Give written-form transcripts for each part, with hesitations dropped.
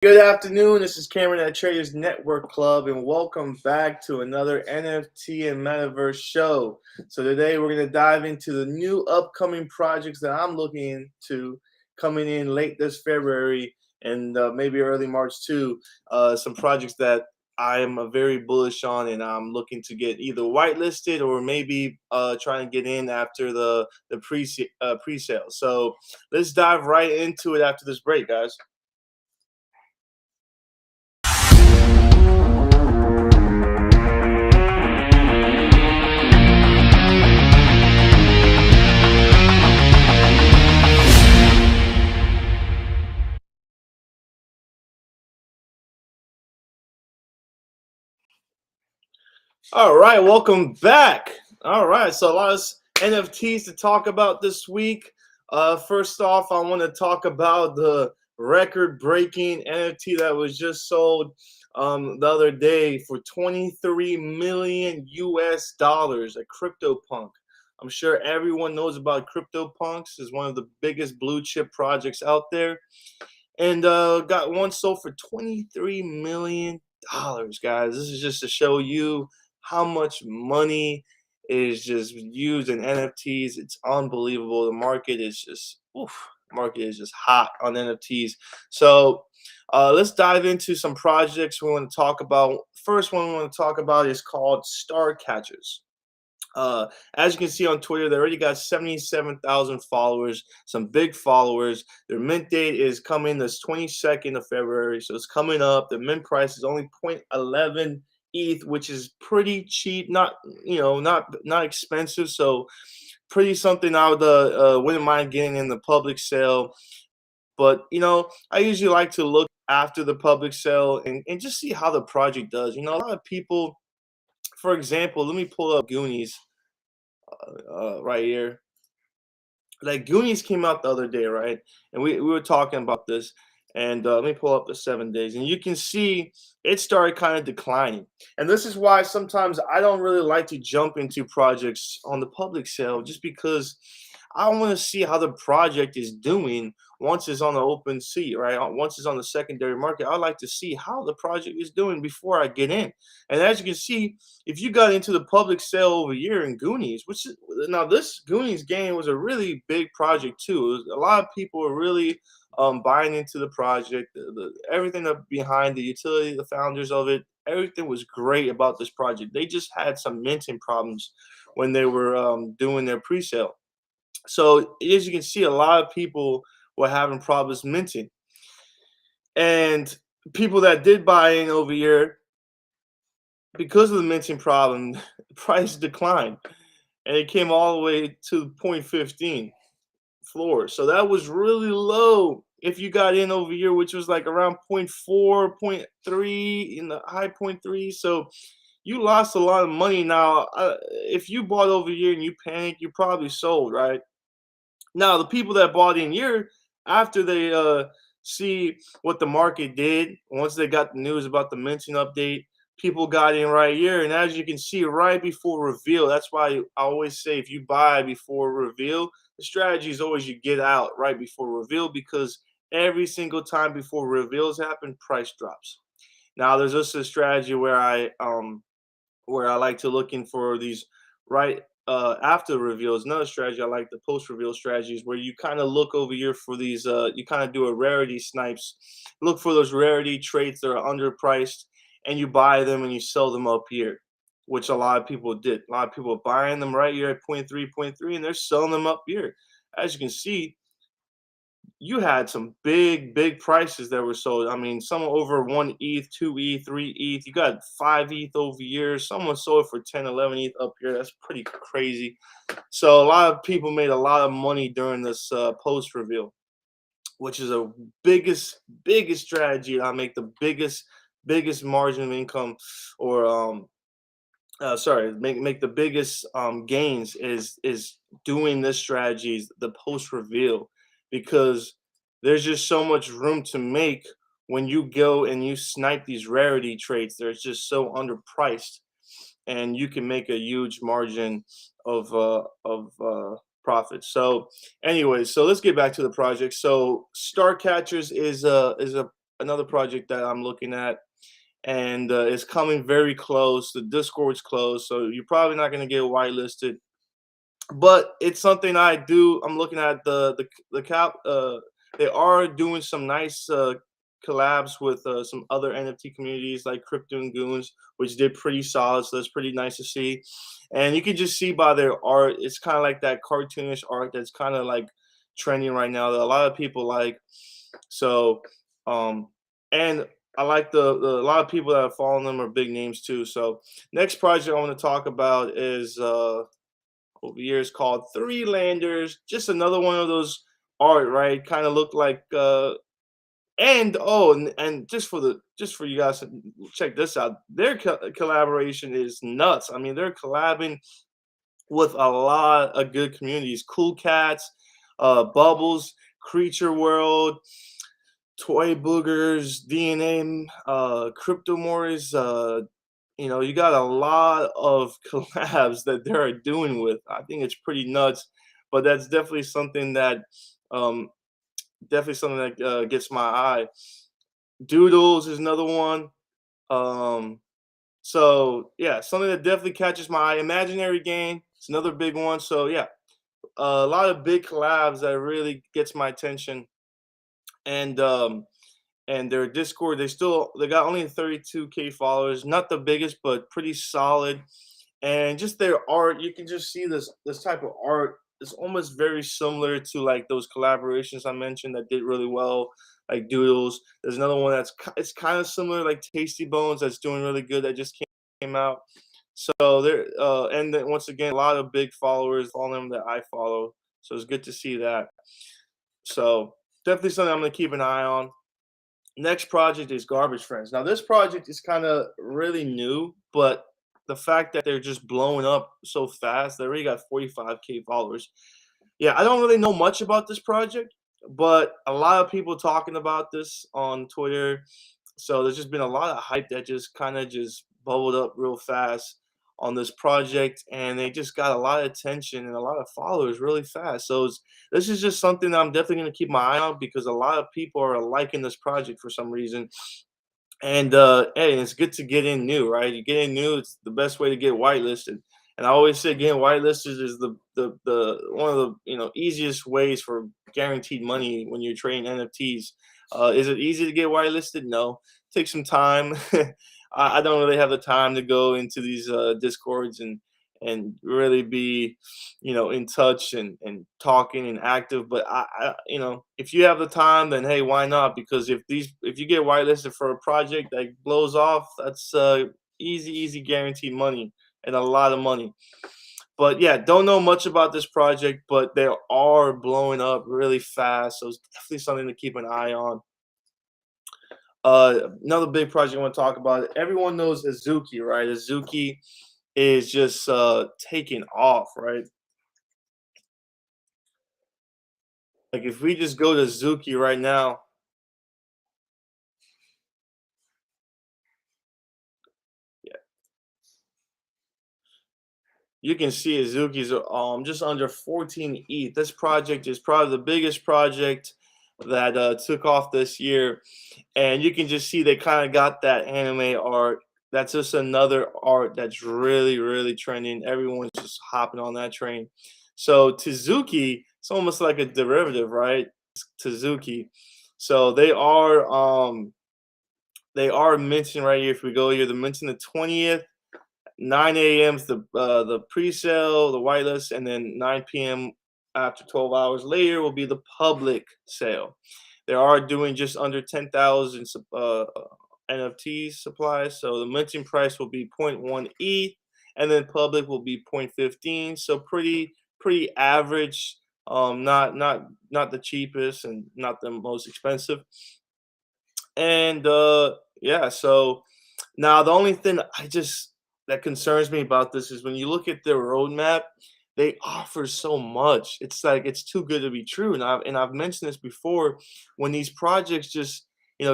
Good afternoon. This is Cameron at Traders Network Club, and welcome back to another NFT and Metaverse show. So today we're going to dive into the new upcoming projects that I'm looking to coming in late this February and maybe early March too. Some projects that I am very bullish on, and I'm looking to get either whitelisted or maybe trying to get in after the pre-sale. So let's dive right into it after this break, guys. All right, welcome back. All right, so a lot of NFTs to talk about this week. First off, I want to talk about the record-breaking NFT that was just sold the other day for 23 million US dollars, a CryptoPunk. I'm sure everyone knows about CryptoPunks. Is one of the biggest blue chip projects out there, and got one sold for 23 million dollars, guys. This is just to show you how much money is just used in NFTs. It's unbelievable. The market is just market is just hot on NFTs. So let's dive into some projects we want to talk about. First one we want to talk about is called Star Catchers. As you can see on Twitter, they already got 77,000 followers, some big followers. Their mint date is coming this 22nd of February, so it's coming up. The mint price is only 0.11 ETH, which is pretty cheap, not not expensive. So pretty something I would wouldn't mind getting in the public sale. But I usually like to look after the public sale and just see how the project does. A lot of people, for example, let me pull up Goonies right here. Like Goonies came out the other day, right? And we were talking about this. And let me pull up the 7 days, and you can see it started kind of declining. And this is why sometimes I don't really like to jump into projects on the public sale, just because I want to see how the project is doing once it's on the open sea, right? Once it's on the secondary market, I like to see how the project is doing before I get in. And as you can see, if you got into the public sale over here in Goonies, which is now this Goonies game was a really big project too. A lot of people were really buying into the project, everything up behind the utility, the founders of it, everything was great about this project. They just had some minting problems when they were doing their pre-sale. So as you can see, a lot of people were having problems minting, and people that did buy in over here, because of the minting problem, the price declined, and it came all the way to 0.15 floor. So that was really low if you got in over here, which was like around 0.4, 0.3 in the high 0.3. So you lost a lot of money. Now, if you bought over here and you panicked, you probably sold, right? Now, the people that bought in here after they see what the market did, once they got the news about the minting update, people got in right here. And as you can see, right before reveal, that's why I always say if you buy before reveal, the strategy is always you get out right before reveal, because every single time before reveals happen, price drops. Now, there's also a strategy where I like to look in for these right after reveals. Another strategy I like, the post reveal strategies, where you kind of look over here for these. You kind of do a rarity snipes, look for those rarity traits that are underpriced, and you buy them and you sell them up here, which a lot of people did. A lot of people are buying them right here at 0.3, and they're selling them up here. As you can see, you had some big prices that were sold. I mean, some over 1 ETH, 2 ETH, 3 ETH. You got 5 ETH over here. Someone sold for 10, 11 ETH up here. That's pretty crazy. So a lot of people made a lot of money during this post reveal, which is a biggest strategy. I make the biggest margin of income, or sorry, make the biggest gains is doing this strategy, the post reveal, because there's just so much room to make when you go and you snipe these rarity traits. They're just so underpriced, and you can make a huge margin of profit. So anyways, so let's get back to the project. So Star Catchers is a another project that I'm looking at, and it's coming very close. The Discord's closed, so you're probably not going to get whitelisted. But it's something I do. I'm looking at the cap. They are doing some nice collabs with some other NFT communities like Crypto and Goons, which did pretty solid. So that's pretty nice to see. And you can just see by their art, it's kind of like that cartoonish art that's kind of like trending right now that a lot of people like. So, um, and I like the a lot of people that are following them are big names too. So next project I want to talk about is over here is called Three Landers. Just another one of those art, right? Kind of look like and oh, and just for you guys to check this out. Their collaboration is nuts. I mean, they're collabing with a lot of good communities. Cool Cats, Bubbles, Creature World, Toy Boogers, DNA, Crypto Morris, you got a lot of collabs that they're doing with. I think it's pretty nuts, but that's um, definitely something that gets my eye. Doodles is another one. Um, so yeah, something that definitely catches my eye. Imaginary Game is another big one. So yeah, a lot of big collabs that really gets my attention. And their Discord, they got only 32K followers, not the biggest, but pretty solid. And just their art, you can just see this type of art is almost very similar to like those collaborations I mentioned that did really well, like Doodles. There's another one it's kind of similar, like Tasty Bones, that's doing really good that just came out. So there, and then once again, a lot of big followers, all them that I follow. So it's good to see that. So definitely something I'm gonna keep an eye on. Next project is Garbage Friends. Now this project is kind of really new, but the fact that they're just blowing up so fast, they already got 45K followers. Yeah, I don't really know much about this project, but a lot of people talking about this on Twitter. So there's just been a lot of hype that just kind of just bubbled up real fast on this project, and they just got a lot of attention and a lot of followers really fast. So this is just something that I'm definitely going to keep my eye on because a lot of people are liking this project for some reason. And hey, it's good to get in new, right? You get in new, it's the best way to get whitelisted. And I always say getting whitelisted is the one of the easiest ways for guaranteed money when you're trading NFTs. Is it easy to get whitelisted? No, take some time. I don't really have the time to go into these discords and really be in touch and talking and active. But if you have the time, then hey, why not? Because if you get whitelisted for a project that blows off, that's easy guaranteed money and a lot of money. But yeah, don't know much about this project, but they are blowing up really fast, so it's definitely something to keep an eye on. Another big project I want to talk about. Everyone knows Azuki, right? Azuki is just taking off, right? Like if we just go to Azuki right now, yeah, you can see Azuki's just under 14 ETH. This project is probably the biggest project that took off this year, and you can just see they kind of got that anime art. That's just another art that's really trending. Everyone's just hopping on that train. So Tizuki, it's almost like a derivative, right? Tizuki. So they are minting right here. If we go here, the minting the 20th. 9 a.m. is the pre-sale, the whitelist, and then 9 p.m. after 12 hours later will be the public sale. They are doing just under 10,000 NFTs supplies, so the minting price will be 0.1 ETH, and then public will be 0.15. So pretty average. Not the cheapest and not the most expensive. And yeah, so now the only thing that concerns me about this is when you look at their roadmap, they offer so much. It's like it's too good to be true. And I've mentioned this before, when these projects just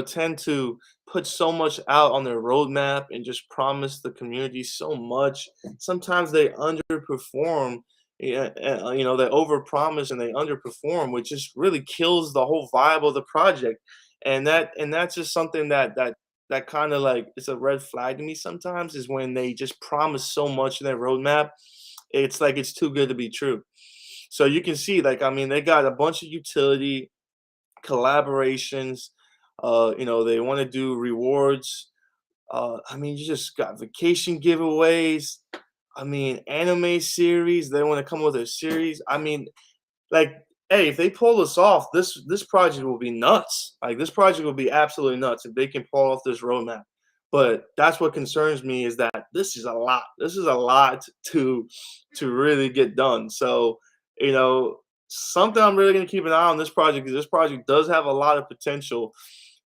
tend to put so much out on their roadmap and just promise the community so much, sometimes they underperform. Yeah, they overpromise and they underperform, which just really kills the whole vibe of the project. And that's just something that kind of like it's a red flag to me sometimes, is when they just promise so much in their roadmap. It's like it's too good to be true. So you can see, like, I mean, they got a bunch of utility collaborations. They want to do rewards. I mean, you just got vacation giveaways. I mean, anime series. They want to come with a series. I mean, like, hey, if they pull this off, this project will be nuts. Like, this project will be absolutely nuts if they can pull off this roadmap. But that's what concerns me, is that this is a lot. This is a lot to really get done. So, you know, something I'm really gonna keep an eye on this project, because this project does have a lot of potential,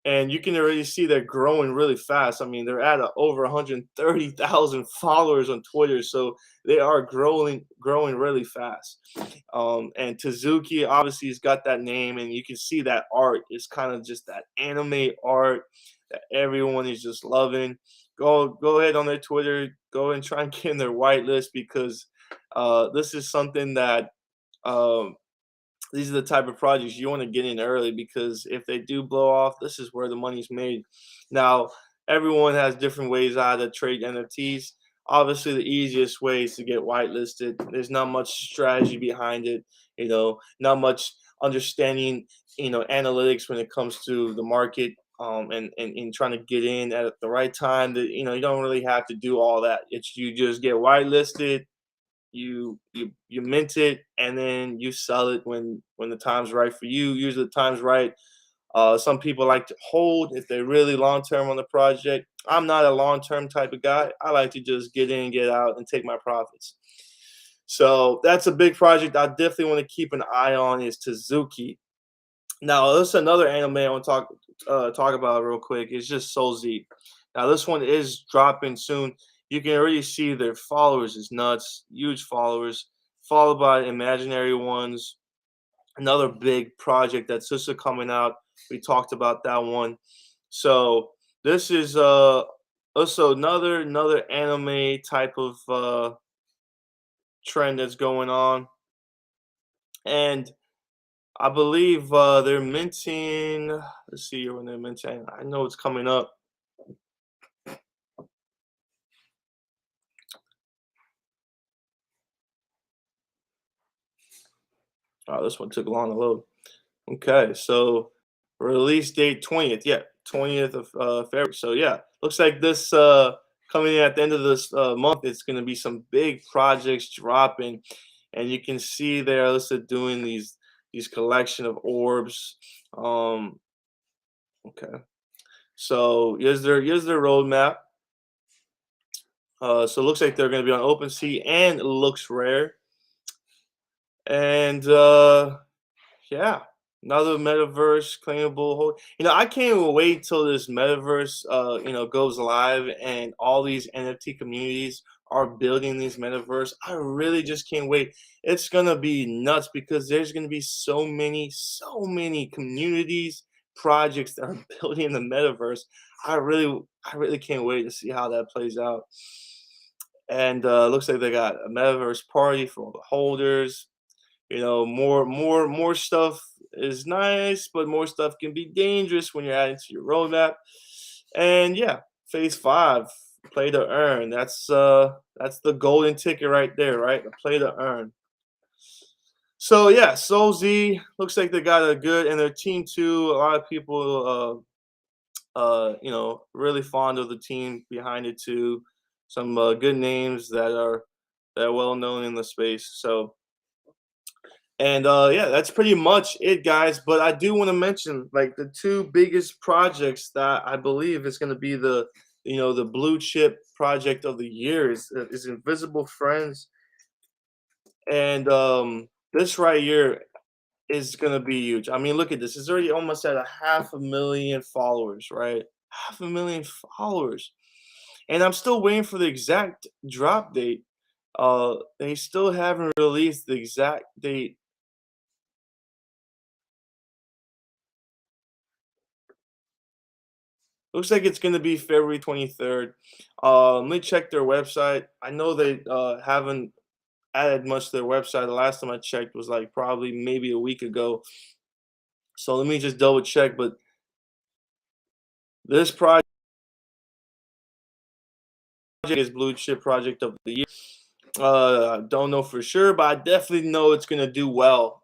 and you can already see they're growing really fast. I mean, they're at over 130,000 followers on Twitter, so they are growing really fast. And Tezuki obviously has got that name, and you can see that art is kind of just that anime art that everyone is just loving. Go ahead on their Twitter, go and try and get in their whitelist, because this is something that um, these are the type of projects you want to get in early, because if they do blow off, this is where the money's made. Now, everyone has different ways how to trade NFTs. Obviously, the easiest way is to get whitelisted. There's not much strategy behind it, not much understanding, analytics when it comes to the market, and trying to get in at the right time. That you don't really have to do all that. It's you just get whitelisted, you mint it, and then you sell it when the time's right for you. Usually the time's right. Some people like to hold if they're really long term on the project. I'm not a long term type of guy. I like to just get in, get out, and take my profits. So that's a big project I definitely want to keep an eye on, is Tezuki. Now, this is another anime I want to talk about real quick. It's just Soul Z. Now, this one is dropping soon. You can already see their followers is nuts, huge followers, followed by imaginary ones. Another big project that's just coming out. We talked about that one. So this is also another anime type of trend that's going on, and I believe they're minting. Let's see when they're minting. I know it's coming up. Oh, this one took long to load. Okay, so release date 20th. Yeah, 20th of February. So yeah, looks like this coming in at the end of this month. It's going to be some big projects dropping, and you can see there listed doing these collection of orbs. Um, okay, so here's their roadmap. So it looks like they're going to be on OpenSea and Looks Rare. And yeah, another metaverse claimable. I can't even wait till this metaverse, goes live, and all these NFT communities are building these metaverse. I really just can't wait. It's gonna be nuts, because there's gonna be so many communities, projects that are building the metaverse. I really can't wait to see how that plays out. And looks like they got a metaverse party for all the holders. More stuff is nice, but more stuff can be dangerous when you're adding to your roadmap. And yeah, phase 5, play to earn. That's the golden ticket right there, right? The play to earn. So yeah, Soul Z looks like they got a good, and their team too. A lot of people really fond of the team behind it too. Some good names that are well known in the space. So, and yeah, that's pretty much it, guys. But I do want to mention, like, the two biggest projects that I believe is going to be the blue chip project of the year is Invisible Friends, and this right here is going to be huge. I mean, look at this; it's already almost at a 500,000 followers, right? 500,000 followers, and I'm still waiting for the exact drop date. They still haven't released the exact date. Looks like it's going to be February 23rd. Let me check their website. I know they haven't added much to their website. The last time I checked was like probably maybe a week ago. So let me just double check. But This project is blue chip project of the year. I don't know for sure, but I definitely know it's gonna do well.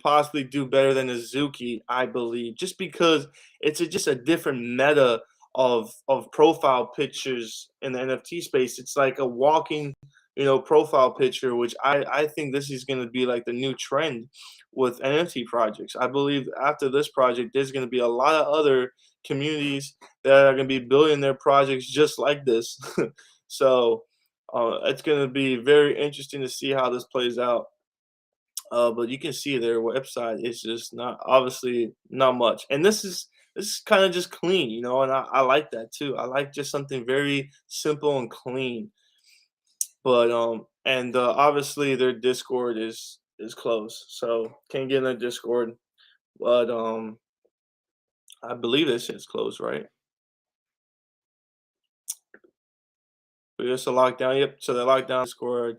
Possibly do better than Azuki, I believe, just because it's just a different meta of profile pictures in the NFT space. It's like a walking, profile picture, which I think this is gonna be like the new trend with NFT projects. I believe after this project, there's gonna be a lot of other communities that are gonna be building their projects just like this. So. It's going to be very interesting to see how this plays out. But you can see their website is just not obviously not much, and this is kind of just clean, and I like that too. I like just something very simple and clean. But and obviously their Discord is closed, so can't get in their Discord. But I believe this shit's closed, right? But it's a lockdown. Yep. So they locked down Discord.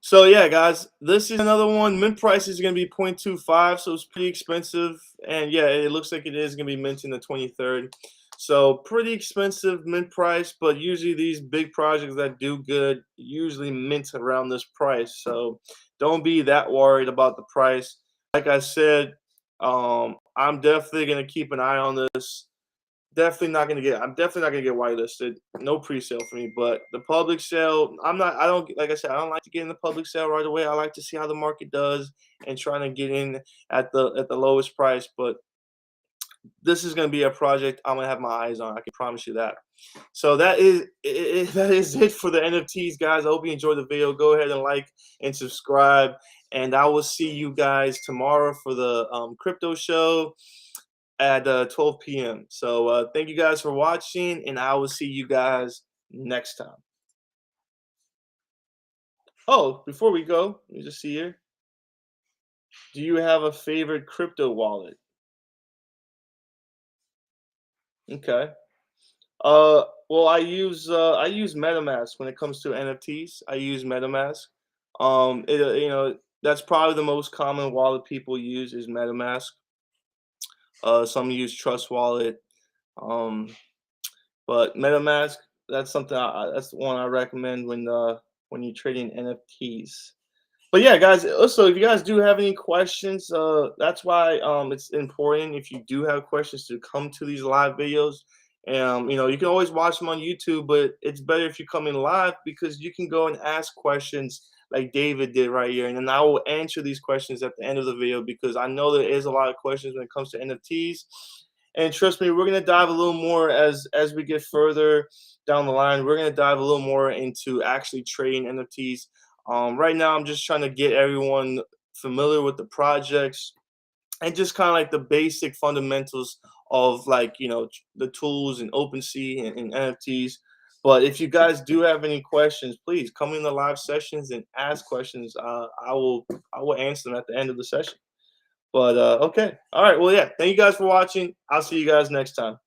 So yeah, guys, this is another one. Mint price is going to be 0.25, so it's pretty expensive. And yeah, it looks like it is going to be minting the 23rd. So pretty expensive mint price, but usually these big projects that do good usually mint around this price. So don't be that worried about the price. Like I said, I'm definitely going to keep an eye on this. I'm definitely not gonna get whitelisted. No pre-sale for me, but the public sale, I don't, like I said, I don't like to get in the public sale right away. I like to see how the market does and trying to get in at the lowest price. But this is gonna be a project I'm gonna have my eyes on. I can promise you that. So that is it for the NFTs, guys. I hope you enjoyed the video. Go ahead and like and subscribe, and I will see you guys tomorrow for the crypto show at 12 p.m. So thank you guys for watching, and I will see you guys next time. Oh, before we go, let me just see here. Do you have a favorite crypto wallet? Okay. Well, I use MetaMask when it comes to NFTs. I use MetaMask. That's probably the most common wallet people use is MetaMask. Some use Trust Wallet. Um, But MetaMask, that's something that's the one I recommend when you're trading NFTs. But yeah, guys, also if you guys do have any questions, that's why it's important if you do have questions to come to these live videos. You can always watch them on YouTube, but it's better if you come in live because you can go and ask questions like David did right here, and then I will answer these questions at the end of the video because I know there is a lot of questions when it comes to NFTs. And trust me, we're gonna dive a little more as we get further down the line. We're gonna dive a little more into actually trading NFTs. Right now, I'm just trying to get everyone familiar with the projects and just kind of like the basic fundamentals of the tools and OpenSea and NFTs. But if you guys do have any questions, please come in the live sessions and ask questions. I will answer them at the end of the session. But okay, all right. Well, yeah. Thank you guys for watching. I'll see you guys next time.